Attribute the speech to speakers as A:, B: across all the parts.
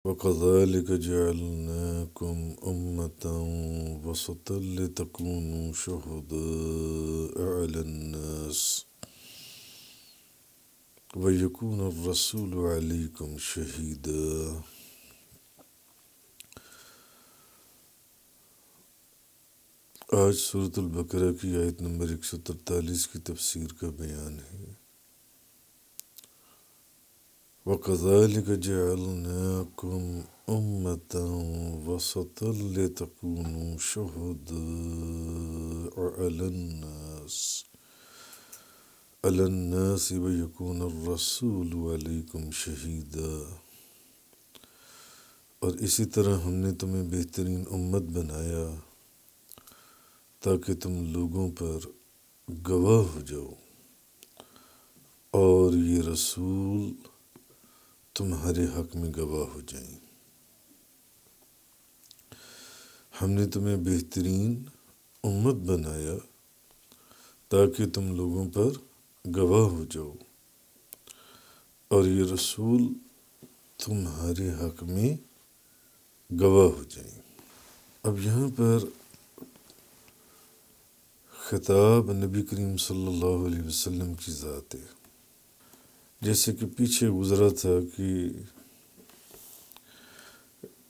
A: وَكَذَلِكَ جَعَلْنَاكُمْ أُمَّةً وَسَطًا لِتَكُونُوا شُهَدَاءَ عَلَى النَّاسِ وَيَكُونَ الرَّسُولُ عَلَيْكُمْ شَهِيدًا۔ آج سورۃ البقرہ کی آیت نمبر 143 کی تفسیر کا بیان ہے۔ وَكَذَلِكَ جَعَلْنَاكُمْ أُمَّةً وَسَطًا لِتَكُونُوا شُهَدَاءَ عَلَى النَّاسِ وَيَكُونَ الرَّسُولُ عَلَيْكُمْ شَهِيدًا۔ اور اسی طرح ہم نے تمہیں بہترین امت بنایا تاکہ تم لوگوں پر گواہ ہو جاؤ، اور یہ رسول تمہارے حق میں گواہ ہو جائیں۔ ہم نے تمہیں بہترین امت بنایا تاکہ تم لوگوں پر گواہ ہو جاؤ، اور یہ رسول تمہارے حق میں گواہ ہو جائیں۔ اب یہاں پر خطاب نبی کریم صلی اللہ علیہ وسلم کی ذات ہے۔ جیسے کہ پیچھے گزرا تھا کہ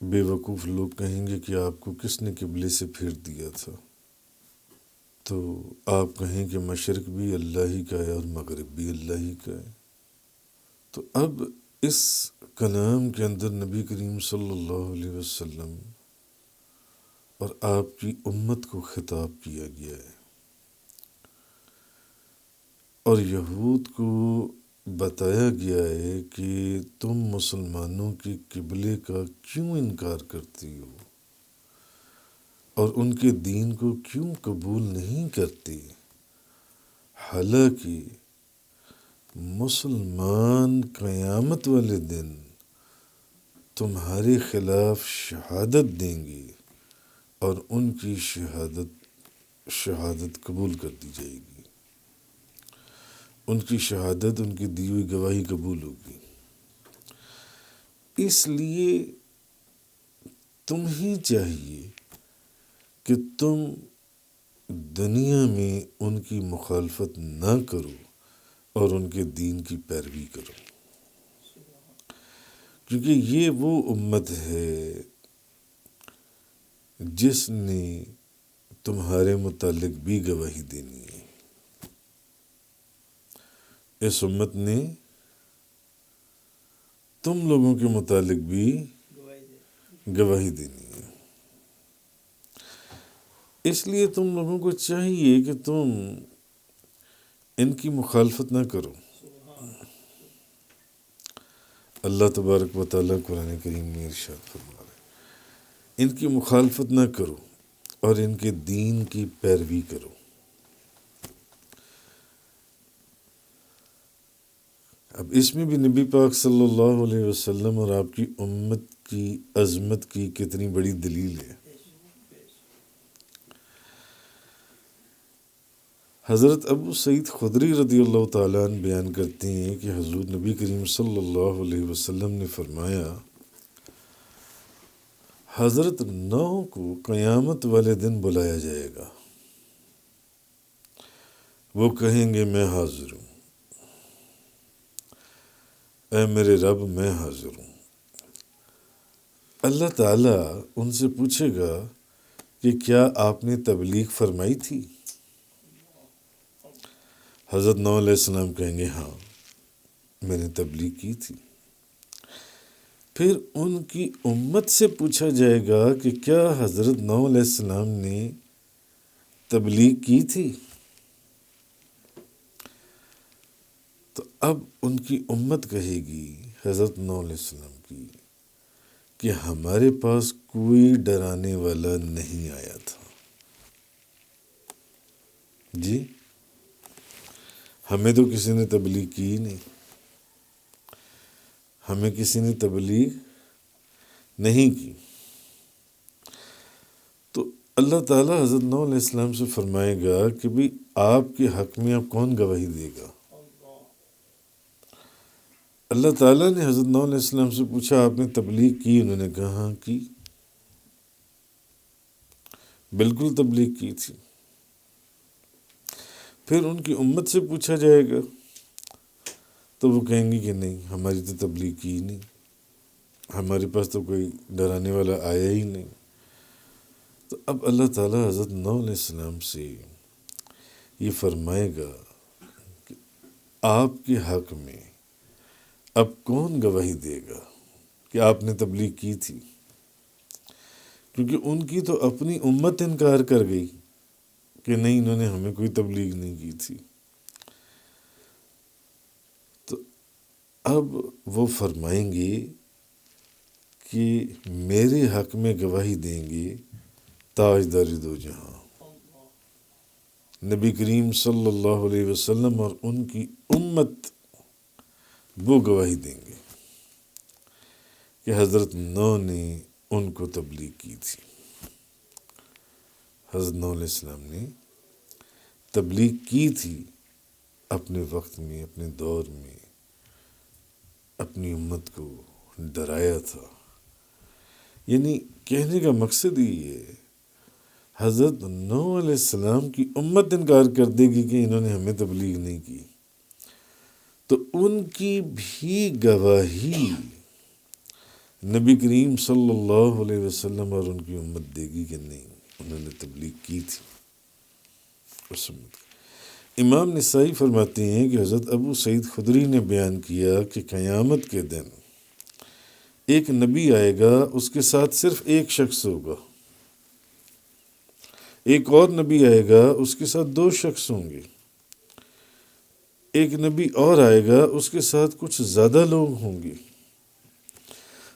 A: بے وقوف لوگ کہیں گے کہ آپ کو کس نے قبلے سے پھیر دیا تھا، تو آپ کہیں کہ مشرق بھی اللہ ہی کا ہے اور مغرب بھی اللہ ہی کا ہے۔ تو اب اس کلام کے اندر نبی کریم صلی اللہ علیہ وسلم اور آپ کی امت کو خطاب کیا گیا ہے، اور یہود کو بتایا گیا ہے کہ تم مسلمانوں کے قبلے کا کیوں انکار کرتی ہو اور ان کے دین کو کیوں قبول نہیں کرتی، حالانکہ مسلمان قیامت والے دن تمہارے خلاف شہادت دیں گے اور ان کی شہادت قبول کر دی جائے گی، ان کی شہادت، ان کی دی ہوئی گواہی قبول ہوگی۔ اس لیے تمہیں چاہیے کہ تم دنیا میں ان کی مخالفت نہ کرو اور ان کے دین کی پیروی کرو، کیونکہ یہ وہ امت ہے جس نے تمہارے متعلق بھی گواہی دینی ہے۔ اس امت نے تم لوگوں کے متعلق بھی گواہی دینی ہے، اس لیے تم لوگوں کو چاہیے کہ تم ان کی مخالفت نہ کرو۔ اللہ تبارک و تعالیٰ قرآن کریم میں ارشاد فرما رہے ہیں، ان کی مخالفت نہ کرو اور ان کے دین کی پیروی کرو۔ اب اس میں بھی نبی پاک صلی اللہ علیہ وسلم اور آپ کی امت کی عظمت کی کتنی بڑی دلیل ہے۔ حضرت ابو سعید خدری رضی اللہ تعالیٰ عنہ بیان کرتے ہیں کہ حضور نبی کریم صلی اللہ علیہ وسلم نے فرمایا، حضرت نوح کو قیامت والے دن بلایا جائے گا، وہ کہیں گے میں حاضر ہوں، اے میرے رب میں حاضر ہوں۔ اللہ تعالیٰ ان سے پوچھے گا کہ کیا آپ نے تبلیغ فرمائی تھی؟ حضرت نوح علیہ السلام کہیں گے ہاں میں نے تبلیغ کی تھی۔ پھر ان کی امت سے پوچھا جائے گا کہ کیا حضرت نوح علیہ السلام نے تبلیغ کی تھی؟ تو اب ان کی امت کہے گی حضرت نوح علیہ السلام کی کہ ہمارے پاس کوئی ڈرانے والا نہیں آیا تھا، جی ہمیں تو کسی نے تبلیغ کی ہی نہیں، ہمیں کسی نے تبلیغ نہیں کی۔ تو اللہ تعالیٰ حضرت نوح علیہ السلام سے فرمائے گا کہ بھی آپ کے حق میں اب کون گواہی دے گا؟ اللہ تعالیٰ نے حضرت نوح علیہ السلام سے پوچھا آپ نے تبلیغ کی؟ انہوں نے کہا ہاں کی، بالکل تبلیغ کی تھی۔ پھر ان کی امت سے پوچھا جائے گا تو وہ کہیں گے کہ نہیں، ہماری تو تبلیغ کی ہی نہیں، ہمارے پاس تو کوئی ڈرانے والا آیا ہی نہیں۔ تو اب اللہ تعالیٰ حضرت نوح علیہ السلام سے یہ فرمائے گا کہ آپ کے حق میں اب کون گواہی دے گا کہ آپ نے تبلیغ کی تھی؟ کیونکہ ان کی تو اپنی امت انکار کر گئی کہ نہیں، انہوں نے ہمیں کوئی تبلیغ نہیں کی تھی۔ تو اب وہ فرمائیں گے کہ میرے حق میں گواہی دیں گے تاجدار دو جہاں نبی کریم صلی اللہ علیہ وسلم اور ان کی امت، وہ گواہی دیں گے کہ حضرت نوح نے ان کو تبلیغ کی تھی۔ حضرت نوح علیہ السلام نے تبلیغ کی تھی، اپنے وقت میں، اپنے دور میں اپنی امت کو ڈرایا تھا۔ یعنی کہنے کا مقصد ہی ہے حضرت نوح علیہ السلام کی امت انکار کر دے گی کہ انہوں نے ہمیں تبلیغ نہیں کی، تو ان کی بھی گواہی نبی کریم صلی اللہ علیہ وسلم اور ان کی امت دے گی کہ نہیں، انہوں نے تبلیغ کی تھی۔ امام نسائی فرماتے ہیں کہ حضرت ابو سعید خدری نے بیان کیا کہ قیامت کے دن ایک نبی آئے گا، اس کے ساتھ صرف ایک شخص ہوگا، ایک اور نبی آئے گا، اس کے ساتھ دو شخص ہوں گے، ایک نبی اور آئے گا، اس کے ساتھ کچھ زیادہ لوگ ہوں گے۔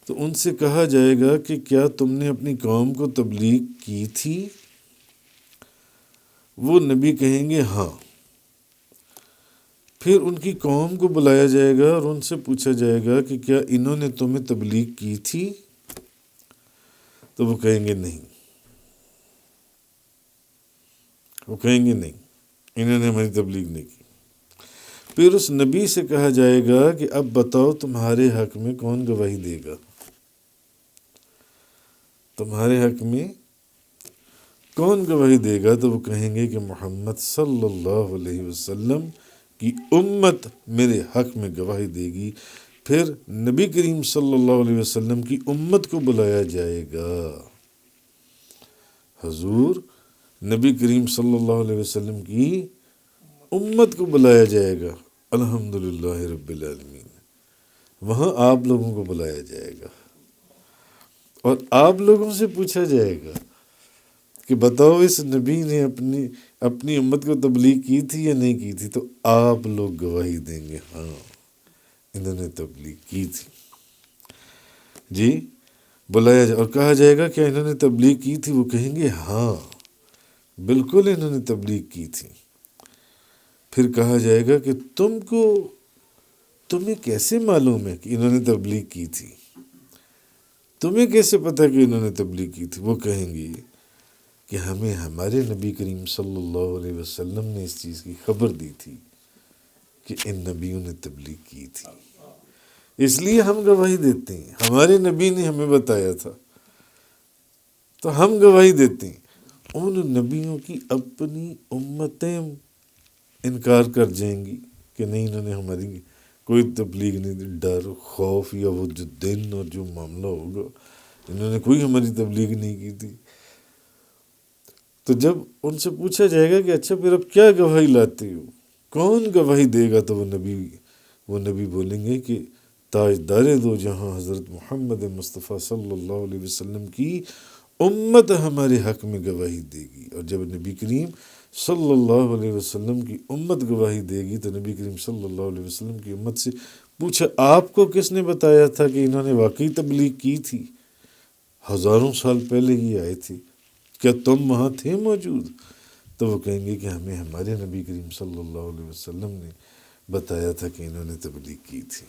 A: تو ان سے کہا جائے گا کہ کیا تم نے اپنی قوم کو تبلیغ کی تھی؟ وہ نبی کہیں گے ہاں۔ پھر ان کی قوم کو بلایا جائے گا اور ان سے پوچھا جائے گا کہ کیا انہوں نے تمہیں تبلیغ کی تھی؟ تو وہ کہیں گے نہیں، وہ کہیں گے نہیں، انہوں نے ہماری تبلیغ نہیں کی۔ پھر اس نبی سے کہا جائے گا کہ اب بتاؤ تمہارے حق میں کون گواہی دے گا، تمہارے حق میں کون گواہی دے گا؟ تو وہ کہیں گے کہ محمد صلی اللہ علیہ وسلم کی امت میرے حق میں گواہی دے گی۔ پھر نبی کریم صلی اللہ علیہ وسلم کی امت کو بلایا جائے گا، حضور نبی کریم صلی اللہ علیہ وسلم کی امت کو بلایا جائے گا، الحمدللہ رب العالمین، وہاں آپ لوگوں کو بلایا جائے گا اور آپ لوگوں سے پوچھا جائے گا کہ بتاؤ اس نبی نے اپنی امت کو تبلیغ کی تھی یا نہیں کی تھی؟ تو آپ لوگ گواہی دیں گے ہاں، انہوں نے تبلیغ کی تھی۔ جی بلایا جائے اور کہا جائے گا کہ انہوں نے تبلیغ کی تھی؟ وہ کہیں گے ہاں بالکل انہوں نے تبلیغ کی تھی۔ پھر کہا جائے گا کہ تمہیں کیسے معلوم ہے کہ انہوں نے تبلیغ کی تھی؟ تمہیں کیسے پتہ کہ انہوں نے تبلیغ کی تھی؟ وہ کہیں گے کہ ہمیں ہمارے نبی کریم صلی اللہ علیہ وسلم نے اس چیز کی خبر دی تھی کہ ان نبیوں نے تبلیغ کی تھی، اس لیے ہم گواہی دیتے ہیں، ہمارے نبی نے ہمیں بتایا تھا تو ہم گواہی دیتے ہیں۔ ان نبیوں کی اپنی امتیں انکار کر جائیں گی کہ نہیں، انہوں نے ہماری کوئی تبلیغ نہیں دی، ڈر خوف یا وہ جو دن اور جو معاملہ ہوگا، انہوں نے کوئی ہماری تبلیغ نہیں کی تھی۔ تو جب ان سے پوچھا جائے گا کہ اچھا پھر اب کیا گواہی لاتے ہو، کون گواہی دے گا؟ تو وہ نبی بولیں گے کہ تاجدار دو جہاں حضرت محمد مصطفیٰ صلی اللہ علیہ وسلم کی امت ہمارے حق میں گواہی دے گی۔ اور جب نبی کریم صلی اللہ علیہ وسلم کی امت گواہی دے گی تو نبی کریم صلی اللہ علیہ وسلم کی امت سے پوچھا آپ کو کس نے بتایا تھا کہ انہوں نے واقعی تبلیغ کی تھی؟ ہزاروں سال پہلے ہی آئے تھے، کیا تم وہاں تھے موجود؟ تو وہ کہیں گے کہ ہمیں ہمارے نبی کریم صلی اللہ علیہ وسلم نے بتایا تھا کہ انہوں نے تبلیغ کی تھی،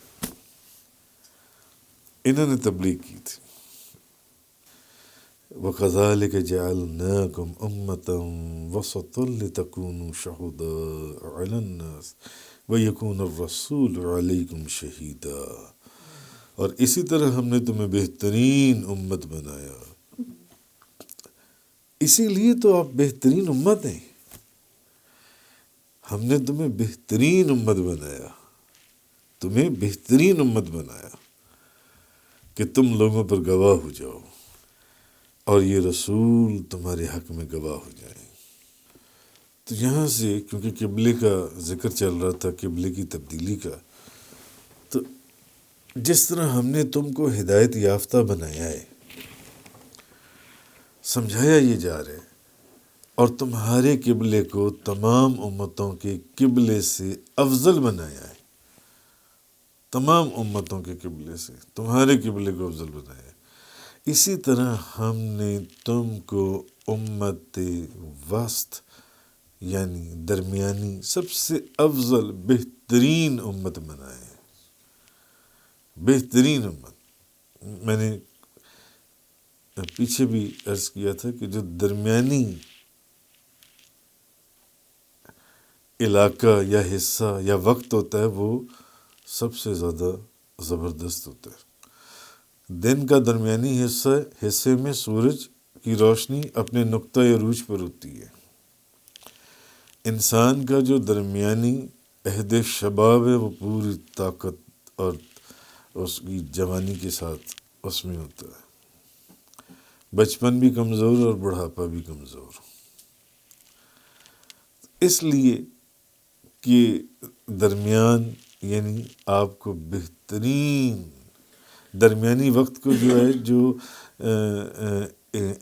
A: انہوں نے تبلیغ کی تھی۔ وَكَذَلِكَ جَعَلْنَاكُمْ أُمَّةً وَسَطًا لِتَكُونُوا شُهَدَاءَ عَلَى النَّاسِ وَيَكُونَ الرَّسُولُ عَلَيْكُمْ شَهِيدًا، اور اسی طرح ہم نے تمہیں بہترین امت بنایا. اسی لیے تو آپ بہترین امت ہیں. ہم نے تمہیں بہترین امت بنایا، تمہیں بہترین امت بنایا کہ تم لوگوں پر گواہ ہو جاؤ اور یہ رسول تمہارے حق میں گواہ ہو جائیں. تو یہاں سے کیونکہ قبلے کا ذکر چل رہا تھا، قبلے کی تبدیلی کا، تو جس طرح ہم نے تم کو ہدایت یافتہ بنایا ہے، سمجھایا یہ جا رہا ہے، اور تمہارے قبلے کو تمام امتوں کے قبلے سے افضل بنایا ہے. تمام امتوں کے قبلے سے تمہارے قبلے کو افضل بنایا ہے. اسی طرح ہم نے تم کو امت وسط یعنی درمیانی سب سے افضل بہترین امت بنایا ہے. بہترین امت. میں نے پیچھے بھی عرض کیا تھا کہ جو درمیانی علاقہ یا حصہ یا وقت ہوتا ہے وہ سب سے زیادہ زبردست ہوتا ہے. دن کا درمیانی حصے میں سورج کی روشنی اپنے نقطۂ عروج پر ہوتی ہے. انسان کا جو درمیانی عہد شباب ہے وہ پوری طاقت اور اس کی جوانی کے ساتھ اس میں ہوتا ہے. بچپن بھی کمزور اور بڑھاپا بھی کمزور. اس لیے کہ درمیان یعنی آپ کو بہترین درمیانی وقت کو جو ہے جو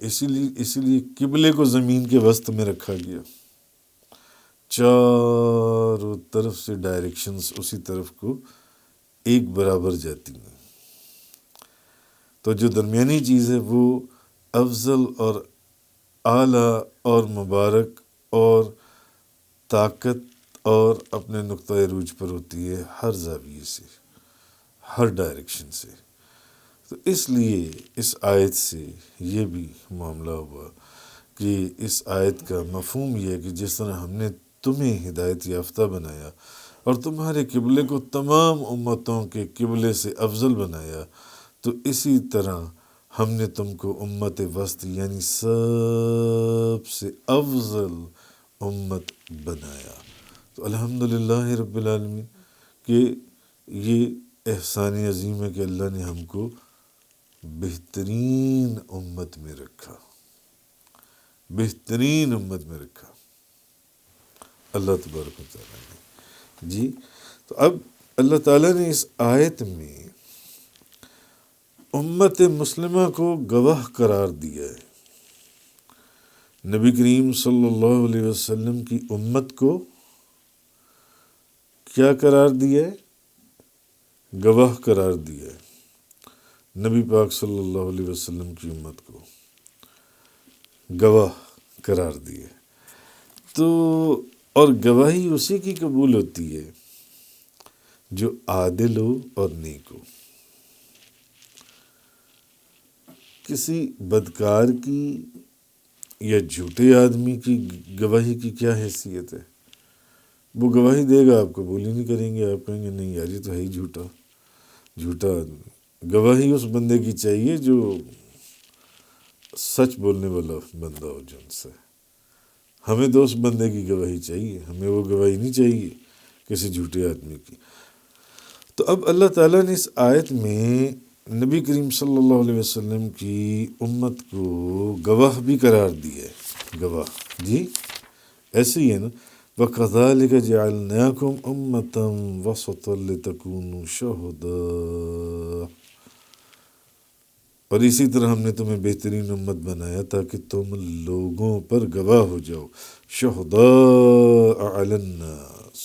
A: اسی لیے قبلے کو زمین کے وسط میں رکھا گیا. چاروں طرف سے ڈائریکشنز اسی طرف کو ایک برابر جاتی ہیں. تو جو درمیانی چیز ہے وہ افضل اور اعلیٰ اور مبارک اور طاقت اور اپنے نقطۂ عروج پر ہوتی ہے، ہر زاویے سے، ہر ڈائریکشن سے. تو اس لیے اس آیت سے یہ بھی معاملہ ہوا کہ اس آیت کا مفہوم یہ ہے کہ جس طرح ہم نے تمہیں ہدایت یافتہ بنایا اور تمہارے قبلے کو تمام امتوں کے قبلے سے افضل بنایا، تو اسی طرح ہم نے تم کو امت وسط یعنی سب سے افضل امت بنایا. تو الحمدللہ رب العالمین کہ یہ احسان عظیم ہے کہ اللہ نے ہم کو بہترین امت میں رکھا، بہترین امت میں رکھا اللہ تبارک و تعالیٰ نے. جی تو اب اللہ تعالیٰ نے اس آیت میں امت مسلمہ کو گواہ قرار دیا ہے. نبی کریم صلی اللہ علیہ وسلم کی امت کو کیا قرار دیا ہے؟ گواہ قرار دیا ہے. نبی پاک صلی اللہ علیہ وسلم کی امت کو گواہ قرار دیا. تو اور گواہی اسی کی قبول ہوتی ہے جو عادل ہو اور نیک ہو. کسی بدکار کی یا جھوٹے آدمی کی گواہی کی کیا حیثیت ہے؟ وہ گواہی دے گا، آپ قبول ہی نہیں کریں گے. آپ کہیں گے نہیں یار یہ تو ہے ہی جھوٹا آدمی. گواہی اس بندے کی چاہیے جو سچ بولنے والا بندہ ہو. جن سے ہمیں تو اس بندے کی گواہی چاہیے، ہمیں وہ گواہی نہیں چاہیے کسی جھوٹے آدمی کی. تو اب اللہ تعالیٰ نے اس آیت میں نبی کریم صلی اللہ علیہ وسلم کی امت کو گواہ بھی قرار دی ہے. گواہ جی ایسے ہی ہے نا. وَكَذَلِكَ جَعَلْنَاكُمْ أُمَّةً وَسَطًا لِتَكُونُوا شُهَدَاءَ، اور اسی طرح ہم نے تمہیں بہترین امت بنایا تاکہ تم لوگوں پر گواہ ہو جاؤ. شُهَدَاءَ عَلَى النَّاسِ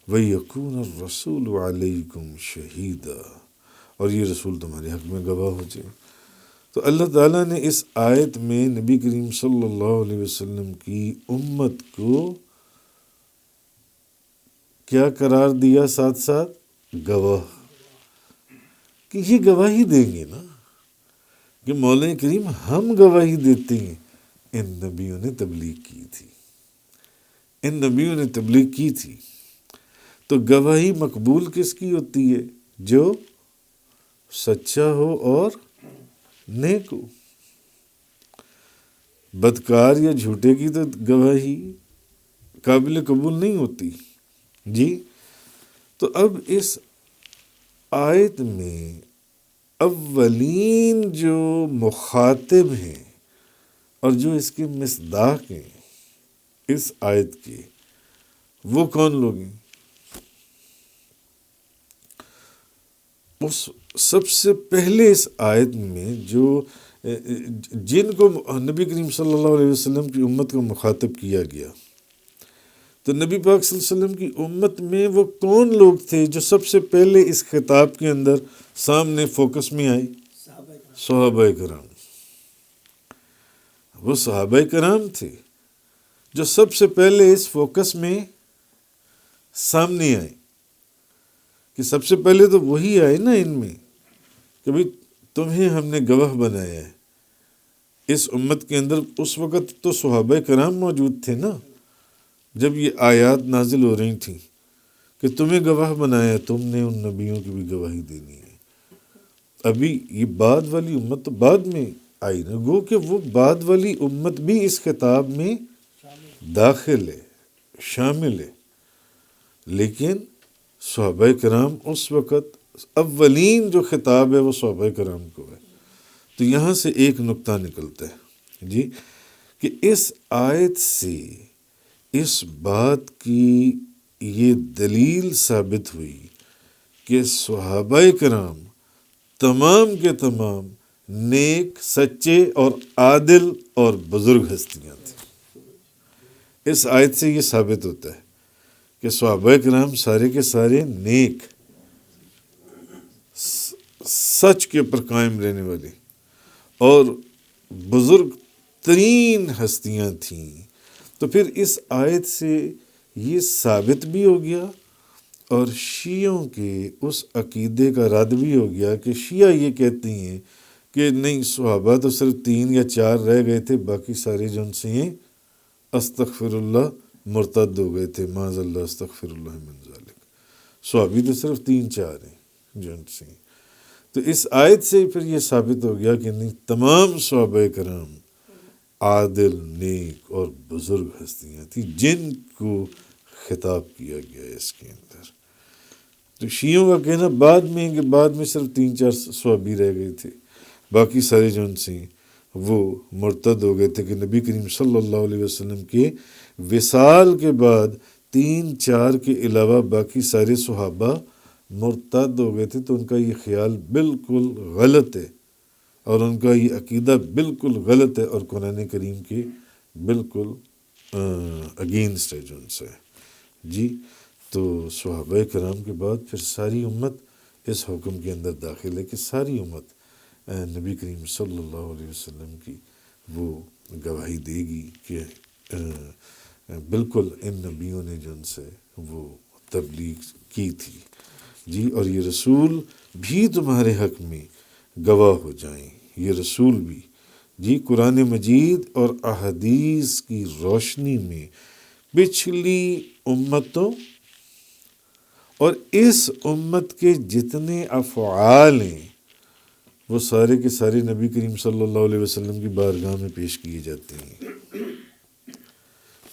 A: وَيَكُونَ الرَّسُولُ عَلَيْكُمْ شَهِيدًا، اور یہ رسول تمہارے حق میں گواہ ہو جائے. تو اللہ تعالیٰ نے اس آیت میں نبی کریم صلی اللہ علیہ وسلم کی امت کو کیا قرار دیا؟ ساتھ ساتھ گواہ، کہ یہ گواہی دیں گے نا کہ مولا کریم ہم گواہی دیتے ہیں ان نبیوں نے تبلیغ کی تھی، ان نبیوں نے تبلیغ کی تھی. تو گواہی مقبول کس کی ہوتی ہے؟ جو سچا ہو اور نیک ہو۔ بدکار یا جھوٹے کی تو گواہی قابل قبول نہیں ہوتی جی۔ تو اب اس آیت میں اولین جو مخاطب ہیں اور جو اس کے مصداق ہیں اس آیت کے، وہ کون لوگ ہیں؟ اس سب سے پہلے اس آیت میں جو جن کو نبی کریم صلی اللہ علیہ وسلم کی امت کو مخاطب کیا گیا، تو نبی پاک صلی اللہ علیہ وسلم کی امت میں وہ کون لوگ تھے جو سب سے پہلے اس خطاب کے اندر سامنے فوکس میں آئے؟ صحابہ کرام۔ وہ صحابہ کرام تھے جو سب سے پہلے اس فوکس میں سامنے آئے، کہ سب سے پہلے تو وہی آئے نا ان میں کہ بھئی تمہیں ہم نے گواہ بنایا ہے۔ اس امت کے اندر اس وقت تو صحابہ کرام موجود تھے نا جب یہ آیات نازل ہو رہی تھیں کہ تمہیں گواہ بنایا، تم نے ان نبیوں کی بھی گواہی دینی ہے۔ ابھی یہ بعد والی امت تو بعد میں آئی نا، گو کہ وہ بعد والی امت بھی اس خطاب میں داخل ہے، شامل ہے، لیکن صحابہ کرام اس وقت اولین جو خطاب ہے وہ صحابہ کرام کو ہے۔ تو یہاں سے ایک نقطہ نکلتا ہے جی کہ اس آیت سے اس بات کی یہ دلیل ثابت ہوئی کہ صحابہ کرام تمام کے تمام نیک، سچے اور عادل اور بزرگ ہستیاں تھیں۔ اس آیت سے یہ ثابت ہوتا ہے کہ صحابہ کرام سارے کے سارے نیک، سچ کے پر قائم رہنے والے اور بزرگ ترین ہستیاں تھیں۔ تو پھر اس آیت سے یہ ثابت بھی ہو گیا اور شیعوں کے اس عقیدے کا رد بھی ہو گیا کہ شیعہ یہ کہتے ہیں کہ نہیں، صحابہ تو صرف 3 یا 4 رہ گئے تھے، باقی سارے جو ان سے ہیں استغفر اللہ مرتد ہو گئے تھے، معاذ اللہ استغفر اللہ من ذالک۔ صحابی تو صرف 3-4 ہیں جو ان سے ہیں۔ تو اس آیت سے پھر یہ ثابت ہو گیا کہ نہیں، تمام صحابہ کرام عادل، نیک اور بزرگ ہستیاں تھیں جن کو خطاب کیا گیا ہے اس کے اندر۔ تو شیعوں کا کہنا بعد میں کہ بعد میں صرف 3-4 صحابی رہ گئے تھے، باقی سارے جو ان سے وہ مرتد ہو گئے تھے، کہ نبی کریم صلی اللہ علیہ وسلم کے وصال کے بعد 3-4 کے علاوہ باقی سارے صحابہ مرتد ہو گئے تھے۔ تو ان کا یہ خیال بالکل غلط ہے اور ان کا یہ عقیدہ بالکل غلط ہے اور قرآن کریم کے بالکل اگینسٹ ہے جو ان سے جی۔ تو صحابہ کرام کے بعد پھر ساری امت اس حکم کے اندر داخل ہے کہ ساری امت نبی کریم صلی اللہ علیہ وسلم کی وہ گواہی دے گی کہ بالکل ان نبیوں نے جو ان سے وہ تبلیغ کی تھی جی، اور یہ رسول بھی تمہارے حق میں گواہ ہو جائیں، یہ رسول بھی جی قرآن مجید اور احادیث کی روشنی میں پچھلی امتوں اور اس امت کے جتنے افعال ہیں وہ سارے کے سارے نبی کریم صلی اللہ علیہ وسلم کی بارگاہ میں پیش کیے جاتے ہیں،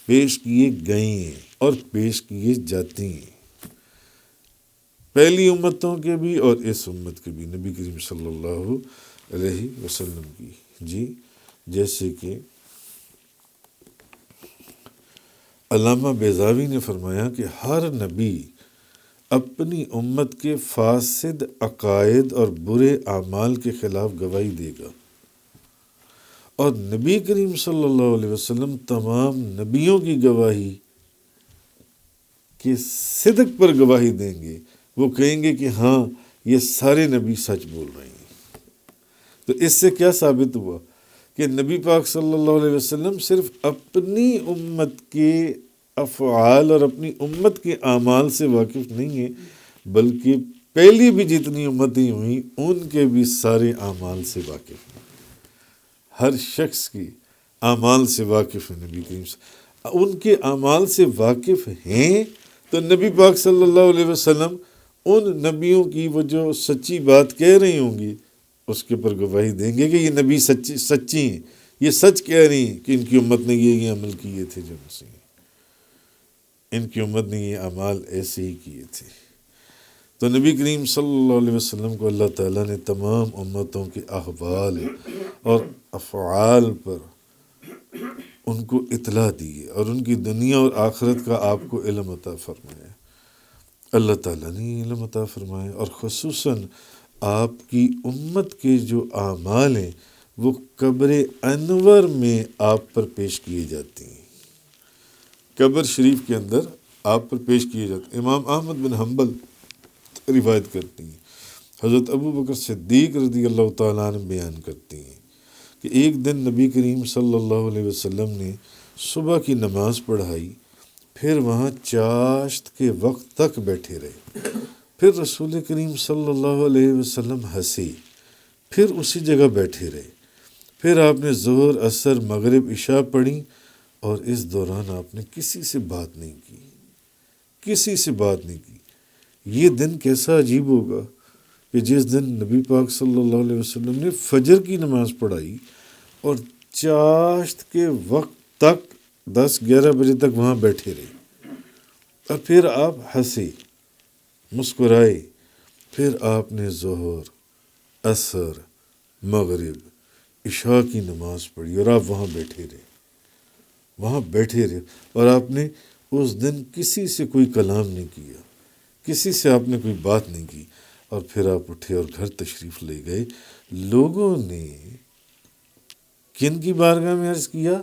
A: پیش کیے گئے ہیں اور پیش کیے جاتے ہیں، پہلی امتوں کے بھی اور اس امت کے بھی، نبی کریم صلی اللہ علیہ وسلم کی جی۔ جیسے کہ علامہ بیضاوی نے فرمایا کہ ہر نبی اپنی امت کے فاسد عقائد اور برے اعمال کے خلاف گواہی دے گا، اور نبی کریم صلی اللہ علیہ وسلم تمام نبیوں کی گواہی کے صدق پر گواہی دیں گے۔ وہ کہیں گے کہ ہاں یہ سارے نبی سچ بول رہے ہیں۔ تو اس سے کیا ثابت ہوا کہ نبی پاک صلی اللہ علیہ وسلم صرف اپنی امت کے افعال اور اپنی امت کے اعمال سے واقف نہیں ہیں، بلکہ پہلی بھی جتنی امتیں ہوئیں ان کے بھی سارے اعمال سے واقف ہیں، ہر شخص کی اعمال سے واقف ہے نبی کریم ان کے اعمال سے واقف ہیں، تو نبی پاک صلی اللہ علیہ وسلم ان نبیوں کی وہ جو سچی بات کہہ رہی ہوں گی اس کے اوپر گواہی دیں گے کہ یہ نبی سچی ہیں، یہ سچ کہہ رہی ہیں کہ ان کی امت نے یہ عمل کیے تھے جو ان سے، ان کی امت نے یہ اعمال ایسے ہی کیے تھے۔ تو نبی کریم صلی اللہ علیہ وسلم کو اللہ تعالیٰ نے تمام امتوں کے احوال اور افعال پر ان کو اطلاع دی ہے اور ان کی دنیا اور آخرت کا آپ کو علم عطا فرمایا۔ اللہ تعالیٰ نے یہ علم عطا فرمایا، اور خصوصاً آپ کی امت کے جو اعمال ہیں وہ قبر انور میں آپ پر پیش کیے جاتی ہیں، قبر شریف کے اندر آپ پر پیش کیے جاتے ہیں۔ امام احمد بن حنبل روایت کرتی ہیں، حضرت ابو بکر صدیق رضی اللہ تعالیٰ عنہ بیان کرتی ہیں کہ ایک دن نبی کریم صلی اللہ علیہ وسلم نے صبح کی نماز پڑھائی، پھر وہاں چاشت کے وقت تک بیٹھے رہے، پھر رسول کریم صلی اللہ علیہ وسلم ہنسے، پھر اسی جگہ بیٹھے رہے، پھر آپ نے ظہر، عصر، مغرب، عشاء پڑھی، اور اس دوران آپ نے کسی سے بات نہیں کی، کسی سے بات نہیں کی۔ یہ دن کیسا عجیب ہوگا کہ جس دن نبی پاک صلی اللہ علیہ وسلم نے فجر کی نماز پڑھائی اور چاشت کے وقت تک 10-11 بجے تک وہاں بیٹھے رہے، اور پھر آپ ہنسے، مسکرائے، پھر آپ نے ظہر، عصر، مغرب، عشاء کی نماز پڑھی، اور آپ وہاں بیٹھے رہے، وہاں بیٹھے رہے، اور آپ نے اس دن کسی سے کوئی کلام نہیں کیا، کسی سے آپ نے کوئی بات نہیں کی، اور پھر آپ اٹھے اور گھر تشریف لے گئے۔ لوگوں نے کن کی بارگاہ میں عرض کیا؟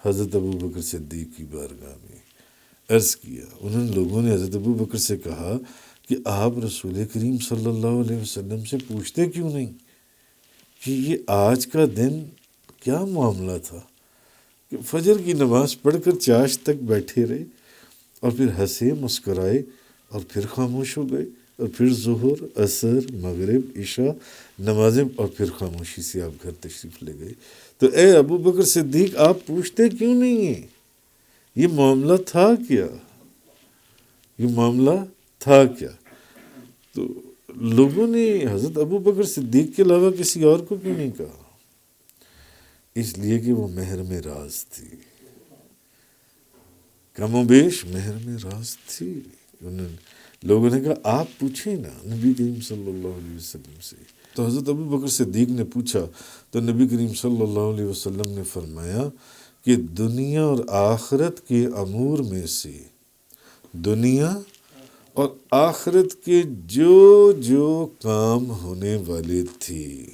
A: حضرت ابو بکر صدیق کی بارگاہ میں عرض کیا۔ انہوں لوگوں نے حضرت ابو بکر سے کہا کہ آپ رسول کریم صلی اللہ علیہ وسلم سے پوچھتے کیوں نہیں کہ یہ آج کا دن کیا معاملہ تھا کہ فجر کی نماز پڑھ کر چاشت تک بیٹھے رہے، اور پھر ہنسے، مسکرائے، اور پھر خاموش ہو گئے، اور پھر ظہر، عصر، مغرب، عشاء نمازیں، اور پھر خاموشی سے آپ گھر تشریف لے گئے۔ تو اے ابو بکر صدیق، آپ پوچھتے کیوں نہیں ہیں؟ یہ معاملہ تھا کیا؟ یہ معاملہ تھا کیا؟ تو لوگوں نے حضرت ابو بکر صدیق کے علاوہ کسی اور کو کیوں نہیں کہا؟ اس لیے کہ وہ محرم راز تھی، کم و بیش محرم راز تھی۔ لوگوں نے کہا آپ پوچھیں نا نبی کریم صلی اللہ علیہ وسلم سے۔ تو حضرت ابو بکر صدیق نے پوچھا، تو نبی کریم صلی اللہ علیہ وسلم نے فرمایا کہ دنیا اور آخرت کے امور میں سے، دنیا اور آخرت کے جو کام ہونے والے تھے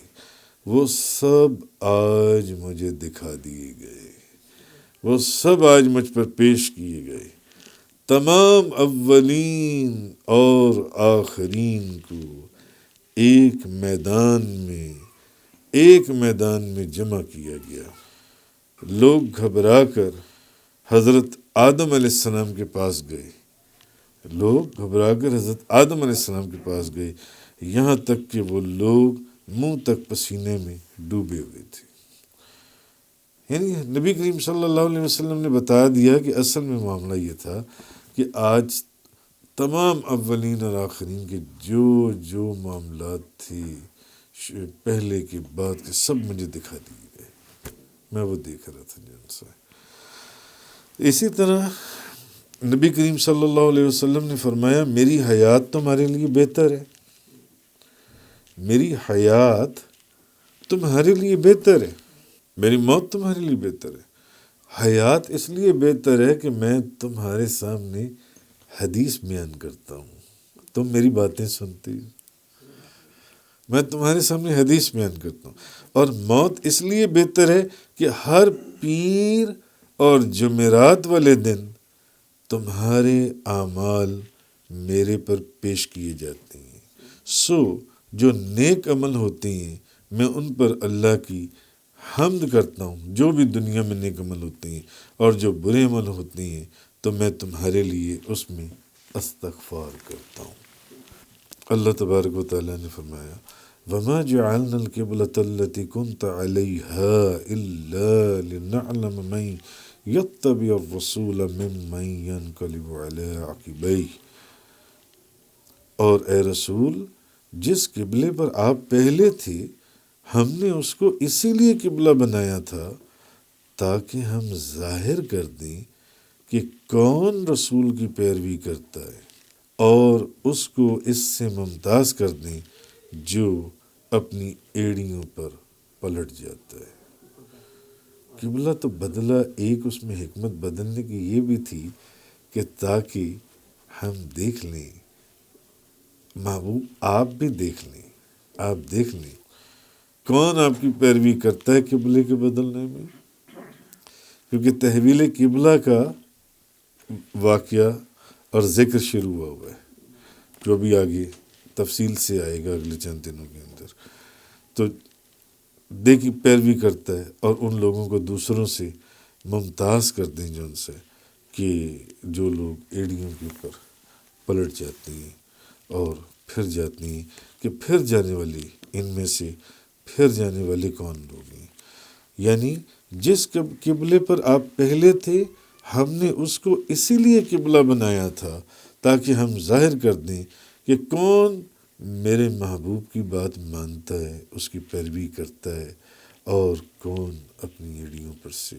A: وہ سب آج مجھے دکھا دیے گئے، وہ سب آج مجھ پر پیش کیے گئے۔ تمام اولین اور آخرین کو ایک میدان میں جمع کیا گیا۔ لوگ گھبرا کر حضرت آدم علیہ السلام کے پاس گئے، لوگ گھبرا کر حضرت آدم علیہ السلام کے پاس گئے، یہاں تک کہ وہ لوگ منہ تک پسینے میں ڈوبے ہوئے تھے۔ یعنی نبی کریم صلی اللہ علیہ وسلم نے بتا دیا کہ اصل میں معاملہ یہ تھا کہ آج تمام اولین اور آخرین کے جو معاملات تھے پہلے کے بعد کے سب مجھے دکھا دیے گئے، میں وہ دیکھ رہا تھا جن سے۔ اسی طرح نبی کریم صلی اللہ علیہ وسلم نے فرمایا میری حیات تمہارے لیے بہتر ہے، میری حیات تمہارے لیے بہتر ہے، میری موت تمہارے لیے بہتر ہے۔ حیات اس لیے بہتر ہے کہ میں تمہارے سامنے حدیث بیان کرتا ہوں، تم میری باتیں سنتے ہو، میں تمہارے سامنے حدیث بیان کرتا ہوں۔ اور موت اس لیے بہتر ہے کہ ہر پیر اور جمعرات والے دن تمہارے اعمال میرے پر پیش کیے جاتے ہیں، سو جو نیک عمل ہوتے ہیں میں ان پر اللہ کی حمد کرتا ہوں، جو بھی دنیا میں نیک عمل ہوتے ہیں، اور جو برے عمل ہوتے ہیں تو میں تمہارے لیے اس میں استغفار کرتا ہوں۔ اللہ تبارک و تعالیٰ نے فرمایا وَمَا جَعَلْنَا الْقِبْلَةَ الَّتِي كُنْتَ عَلَيْهَا إِلَّا لِنَعْلَمَ مَن یتبع الرسول ممن ینقلب علی عقبیہ، اور اے رسول جس قبلے پر آپ پہلے تھے ہم نے اس کو اسی لیے قبلہ بنایا تھا تاکہ ہم ظاہر کر دیں کہ کون رسول کی پیروی کرتا ہے، اور اس کو اس سے ممتاز کر دیں جو اپنی ایڑیوں پر پلٹ جاتا ہے۔ قبلہ تو بدلا، ایک اس میں حکمت بدلنے کی یہ بھی تھی کہ تاکہ ہم دیکھ لیں، محبوب آپ بھی دیکھ لیں، آپ دیکھ لیں کون آپ کی پیروی کرتا ہے قبلے کے بدلنے میں، کیونکہ تحویل قبلہ کا واقعہ اور ذکر شروع ہوا ہے جو بھی آگے تفصیل سے آئے گا اگلے چند دنوں کے اندر۔ تو دیکھی پیروی کرتا ہے اور ان لوگوں کو دوسروں سے ممتاز کر دیں جو ان سے، کہ جو لوگ ایڑیوں کے اوپر پلٹ جاتے ہیں اور پھر جاتی ہیں، کہ پھر جانے والی ان میں سے پھر جانے والے کون لوگ ہیں، یعنی جس قبلے پر آپ پہلے تھے ہم نے اس کو اسی لیے قبلہ بنایا تھا تاکہ ہم ظاہر کر دیں کہ کون میرے محبوب کی بات مانتا ہے، اس کی پیروی کرتا ہے، اور کون اپنی ایڑیوں پر سے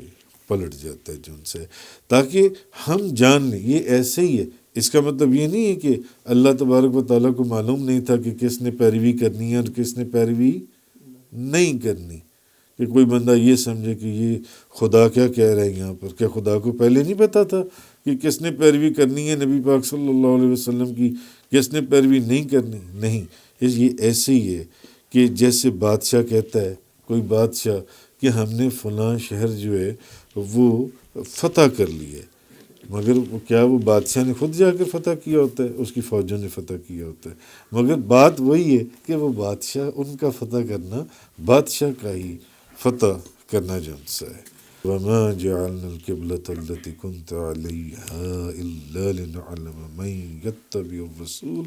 A: پلٹ جاتا ہے جن سے، تاکہ ہم جان لیں۔ یہ ایسے ہی ہے، اس کا مطلب یہ نہیں ہے کہ اللہ تبارک و تعالیٰ کو معلوم نہیں تھا کہ کس نے پیروی کرنی ہے اور کس نے پیروی نہیں کرنی، کہ کوئی بندہ یہ سمجھے کہ یہ خدا کیا کہہ رہا ہے یہاں پر، کیا خدا کو پہلے نہیں پتا تھا کہ کس نے پیروی کرنی ہے نبی پاک صلی اللہ علیہ وسلم کی، کس نے پیروی نہیں کرنی؟ نہیں، یہ ایسے ہی ہے کہ جیسے بادشاہ کہتا ہے، کوئی بادشاہ، کہ ہم نے فلاں شہر جو ہے وہ فتح کر لی ہے، مگر کیا وہ بادشاہ نے خود جا کر فتح کیا ہوتا ہے؟ اس کی فوجوں نے فتح کیا ہوتا ہے، مگر بات وہی ہے کہ وہ بادشاہ، ان کا فتح کرنا بادشاہ کا ہی فتح کرنا جو ان سے ہے۔ وَمَا جَعَلْنَا الْقِبْلَةَ الَّتِي كُنْتَ عَلَيْهَا إِلَّا لِنَعْلَمَ مَن يَتَّبِعُ الرَّسُولَ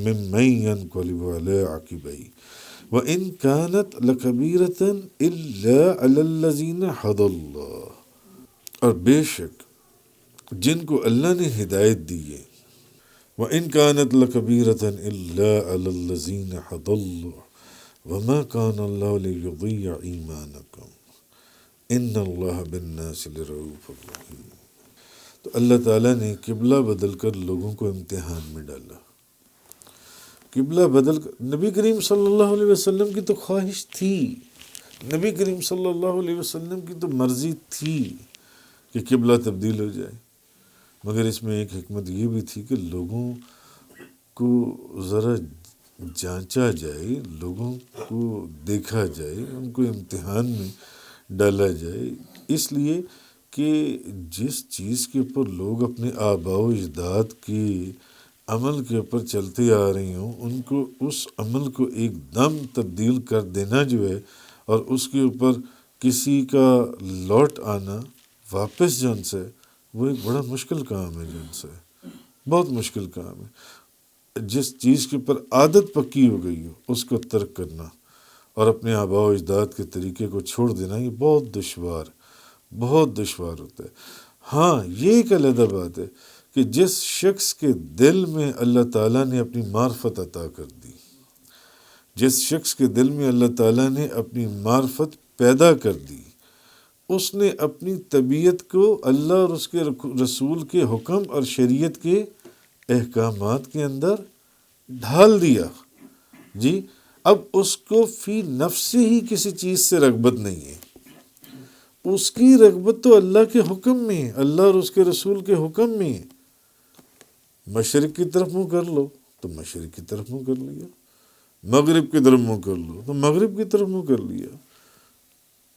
A: مِمَّن يَنقَلِبُ عَلَىٰ عَقِبَيْهِ وَإِن كَانَتْ لَكَبِيرَةً إِلَّا عَلَى الَّذِينَ هَدَى اللَّهُ، اور بے شک جن کو اللہ نے ہدایت دی ہے، وَإِن كَانَتْ لَكَبِيرَةً إِلَّا عَلَى الَّذِينَ هَدَى اللَّهُ وَمَا كَانَ اللَّهُ لِيُضِيعَ إِيمَانَكُمْ إِنَّ اللَّهَ بِالنَّاسِ لَرَءُوفٌ رَحِيمٌ۔ تو اللہ تعالیٰ نے قبلہ بدل کر لوگوں کو امتحان میں ڈالا، قبلہ بدل کر۔ نبی کریم صلی اللہ علیہ وسلم کی تو خواہش تھی، نبی کریم صلی اللہ علیہ وسلم کی تو مرضی تھی کہ قبلہ تبدیل ہو جائے، مگر اس میں ایک حکمت یہ بھی تھی کہ لوگوں کو ذرا جانچا جائے، لوگوں کو دیکھا جائے، ان کو امتحان میں ڈالا جائے، اس لیے کہ جس چیز کے اوپر لوگ اپنے آباء و اجداد کے عمل کے اوپر چلتے آ رہے ہوں، ان کو اس عمل کو ایک دم تبدیل کر دینا جو ہے، اور اس کے اوپر کسی کا لوٹ آنا واپس جن سے، وہ ایک بڑا مشکل کام ہے، جن سے بہت مشکل کام ہے۔ جس چیز کے اوپر عادت پکی ہو گئی ہو اس کو ترک کرنا اور اپنے آباء و اجداد کے طریقے کو چھوڑ دینا، یہ بہت دشوار ہوتا ہے۔ ہاں، یہ ایک علیحدہ بات ہے کہ جس شخص کے دل میں اللہ تعالیٰ نے اپنی معرفت عطا کر دی، جس شخص کے دل میں اللہ تعالیٰ نے اپنی معرفت پیدا کر دی، اس نے اپنی طبیعت کو اللہ اور اس کے رسول کے حکم اور شریعت کے احکامات کے اندر ڈھال دیا، جی اب اس کو فی نفس ہی کسی چیز سے رغبت نہیں ہے، اس کی رغبت تو اللہ کے حکم میں ہے، اللہ اور اس کے رسول کے حکم میں ہے۔ مشرق کی طرف منہ کر لو تو مشرق کی طرف منہ کر لیا، مغرب کی طرف منہ کر لو تو مغرب کی طرف منہ کر لیا،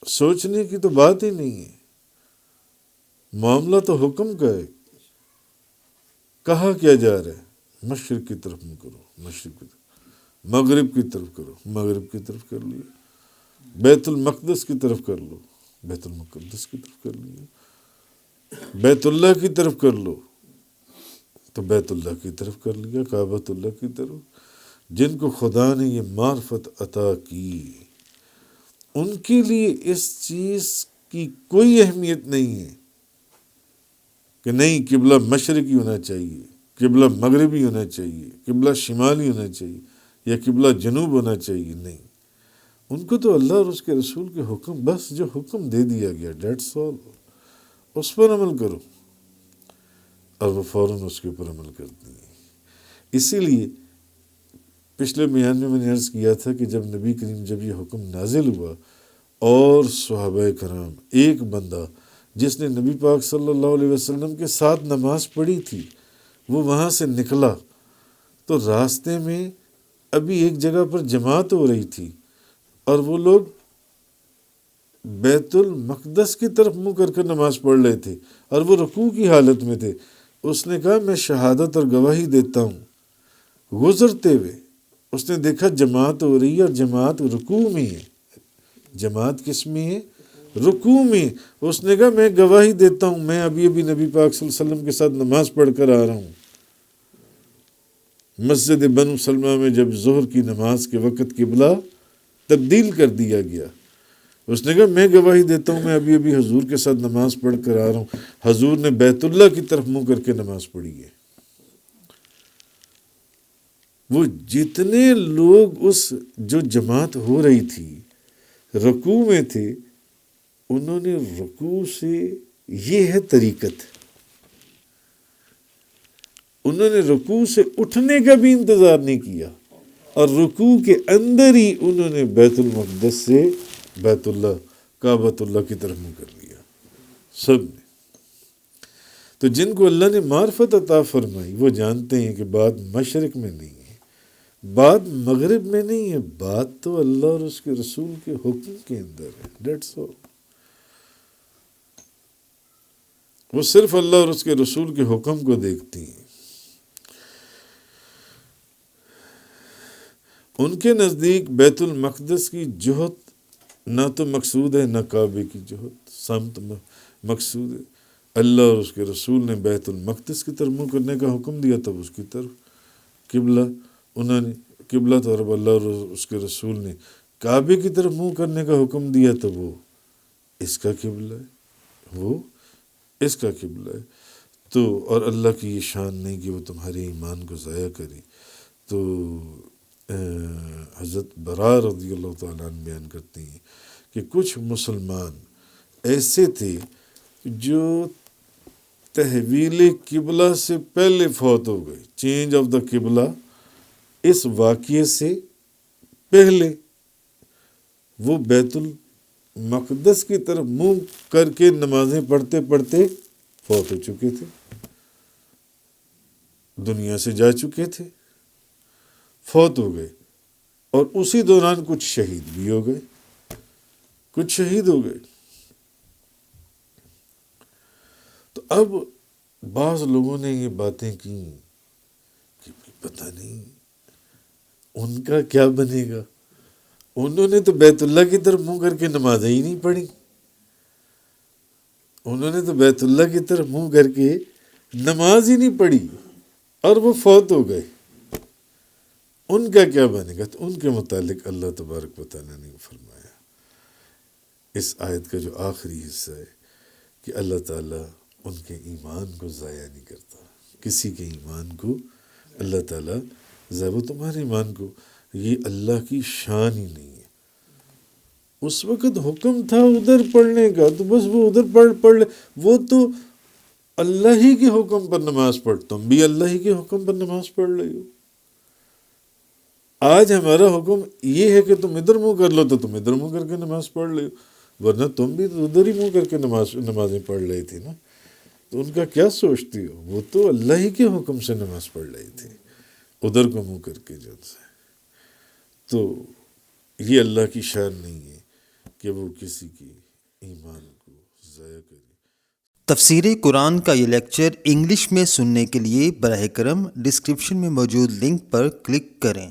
A: سوچنے کی تو بات ہی نہیں ہے، معاملہ تو حکم کا ہے۔ کہا کیا جا رہا ہے؟ مشرق کی طرف منہ کرو، مشرق کی طرف، مغرب کی طرف کرو، مغرب کی طرف کر لیا، بیت المقدس کی طرف کر لو، بیت المقدس کی طرف کر لیا، بیت اللہ کی طرف کر لو تو بیت اللہ کی طرف کر لیا، کعبۃ اللہ کی طرف۔ جن کو خدا نے یہ معرفت عطا کی، ان کے لیے اس چیز کی کوئی اہمیت نہیں ہے کہ نہیں قبلہ مشرقی ہونا چاہیے، قبلہ مغربی ہونا چاہیے، قبلہ شمالی ہونا چاہیے یا قبلہ جنوب ہونا چاہیے، نہیں. ان کو تو اللہ اور اس کے رسول کے حکم، بس جو حکم دے دیا گیا دیٹس آل، اس پر عمل کرو، اور وہ فوراً اس کے اوپر عمل کرتی ہیں. اسی لیے پچھلے بیان میں نے عرض کیا تھا کہ جب نبی کریم جب یہ حکم نازل ہوا اور صحابہ کرام، ایک بندہ جس نے نبی پاک صلی اللہ علیہ وسلم کے ساتھ نماز پڑھی تھی، وہ وہاں سے نکلا تو راستے میں ابھی ایک جگہ پر جماعت ہو رہی تھی اور وہ لوگ بیت المقدس کی طرف منہ کر نماز پڑھ رہے تھے اور وہ رکوع کی حالت میں تھے. اس نے کہا میں شہادت اور گواہی دیتا ہوں. گزرتے ہوئے اس نے دیکھا جماعت ہو رہی ہے اور جماعت رکوع میں ہے. جماعت کس میں ہے؟ رکوع میں. اس نے کہا میں گواہی دیتا ہوں، میں ابھی نبی پاک صلی اللہ علیہ وسلم کے ساتھ نماز پڑھ کر آ رہا ہوں. مسجد بنو سلمہ میں جب ظہر کی نماز کے وقت قبلہ تبدیل کر دیا گیا، اس نے کہا میں گواہی دیتا ہوں، میں ابھی حضور کے ساتھ نماز پڑھ کر آ رہا ہوں. حضور نے بیت اللہ کی طرف منہ کر کے نماز پڑھی ہے. وہ جتنے لوگ اس جو جماعت ہو رہی تھی رکوع میں تھے، انہوں نے رکوع سے، یہ ہے طریقت، انہوں نے رکوع سے اٹھنے کا بھی انتظار نہیں کیا اور رکوع کے اندر ہی انہوں نے بیت المقدس سے بیت اللہ، کعبۃ اللہ کی طرف منہ کر لیا سب نے. تو جن کو اللہ نے معرفت عطا فرمائی وہ جانتے ہیں کہ بات مشرق میں نہیں ہے، بات مغرب میں نہیں ہے، بات تو اللہ اور اس کے رسول کے حکم کے اندر ہے. That's all. وہ صرف اللہ اور اس کے رسول کے حکم کو دیکھتی ہیں. ان کے نزدیک بیت المقدس کی جہت نہ تو مقصود ہے، نہ کعبے کی جہت سمت مقصود ہے. اللہ اور اس کے رسول نے بیت المقدس کی طرف منہ کرنے کا حکم دیا تب اس کی طرف قبلہ، انہوں نے قبلہ طرف اللہ اور اس کے رسول نے کعبے کی طرف منہ کرنے کا حکم دیا تو وہ اس کا قبلہ ہے، وہ اس کا قبلہ ہے. تو اور اللہ کی یہ شان نہیں کہ وہ تمہارے ایمان کو ضائع کرے. تو حضرت براء رضی اللہ تعالیٰ عنہ بیان کرتے ہیں کہ کچھ مسلمان ایسے تھے جو تحویل قبلہ سے پہلے فوت ہو گئے، چینج آف دا قبلہ، اس واقعے سے پہلے وہ بیت المقدس کی طرف منہ کر کے نمازیں پڑھتے پڑھتے فوت ہو چکے تھے، دنیا سے جا چکے تھے، فوت ہو گئے. اور اسی دوران کچھ شہید بھی ہو گئے، کچھ شہید ہو گئے. تو اب بعض لوگوں نے یہ باتیں کی کہ پتہ نہیں ان کا کیا بنے گا. انہوں نے تو بیت اللہ کی طرف منہ کر کے نمازیں ہی نہیں پڑھی، انہوں نے تو بیت اللہ کی طرف منہ کر کے نماز ہی نہیں پڑھی اور وہ فوت ہو گئے. ان کا کیا بنے گا؟ تو ان کے متعلق اللہ تبارک و تعالیٰ نے فرمایا اس آیت کا جو آخری حصہ ہے کہ اللہ تعالیٰ ان کے ایمان کو ضائع نہیں کرتا. کسی کے ایمان کو اللہ تعالیٰ ضائع، تمہارے ایمان کو، یہ اللہ کی شان ہی نہیں ہے. اس وقت حکم تھا ادھر پڑھنے کا تو بس وہ ادھر پڑھ لے، وہ تو اللہ ہی کے حکم پر نماز پڑھ، تم بھی اللہ ہی کے حکم پر نماز پڑھ رہے ہو. آج ہمارا حکم یہ ہے کہ تم ادھر منہ کر لو تو تم ادھر منہ کر کے نماز پڑھ لے ہو، ورنہ تم بھی تو ادھر ہی منہ کر کے نمازیں پڑھ رہے تھے نا. تو ان کا کیا سوچتی ہو؟ وہ تو اللہ ہی کے حکم سے نماز پڑھ رہے تھے ادھر کو منہ کر کے جن سے. تو یہ اللہ کی شان نہیں ہے کہ وہ کسی کی ایمان کو ضائع کرے.
B: تفسیر قرآن کا یہ لیکچر انگلش میں سننے کے لیے براہ کرم ڈسکرپشن میں موجود لنک پر کلک کریں.